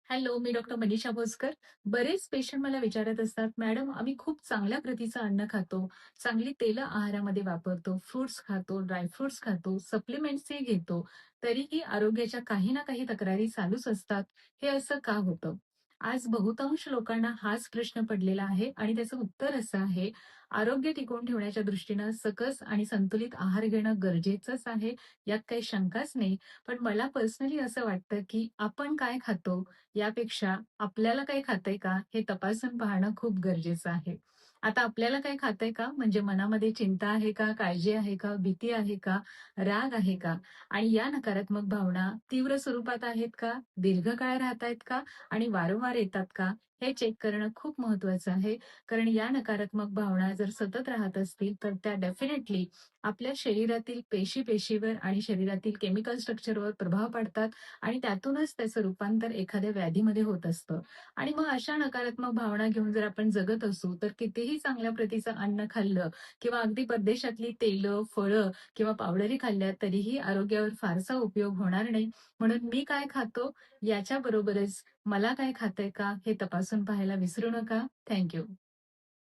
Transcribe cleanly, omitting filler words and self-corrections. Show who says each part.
Speaker 1: Hello, मी doctor Manisha Bhoskar. बरेच patient मला विचारत असतात, "मॅडम, आम्ही खूप चांगल्या प्रतीचं अन्न खातो, चांगली तेलं आहारामध्ये वापरतो, फ्रुट्स खातो, ड्राय फ्रुट्स खातो, सप्लिमेंट्सही घेतो, तरीही आरोग्याच्या काही ना काही तक्रारी चालूच असतात. हे असं का होतं?" आज बहुतांश लोकांना हाच प्रश्न पडलेला आहे आणि त्याचं उत्तर असं आहे, आरोग्य टिकवून ठेवण्याच्या दृष्टीनं सकस आणि संतुलित आहार घेणं गरजेचंच आहे, यात काही शंकाच नाही. पण मला पर्सनली असं वाटतं, की आपण काय खातो यापेक्षा आपल्याला काही खातंय का, हे तपासून पाहणं खूप गरजेचं आहे. आता आपल्याला काही खातंय का, म्हणजे मनामध्ये चिंता आहे का, काळजी आहे का, भीती आहे का, राग आहे का? आणि या नकारात्मक भावना तीव्र स्वरूपात आहेत का, दीर्घकाळ राहतायत का आणि वारंवार येतात का? हे चेक करणं खूप महत्वाचं आहे. कारण या नकारात्मक भावना जर सतत राहत असतील, तर त्या डेफिनेटली आपल्या शरीरातील पेशीवर आणि शरीरातील केमिकल स्ट्रक्चरवर प्रभाव पाडतात आणि त्यातूनच त्याचं रूपांतर एखाद्या व्याधीमध्ये होत असतं. आणि मग अशा नकारात्मक भावना घेऊन जर आपण जगत असू, तर कितीही चांगल्या प्रतीचं अन्न खाल्लं किंवा अगदी परदेशातली तेलं, फळं किंवा पावडरी खाल्ल्या तरीही आरोग्यावर फारसा उपयोग होणार नाही. म्हणून मी काय खातो याच्याबरोबरच मला काय खातंय का हे तपासून पाहायला विसरू नका. थँक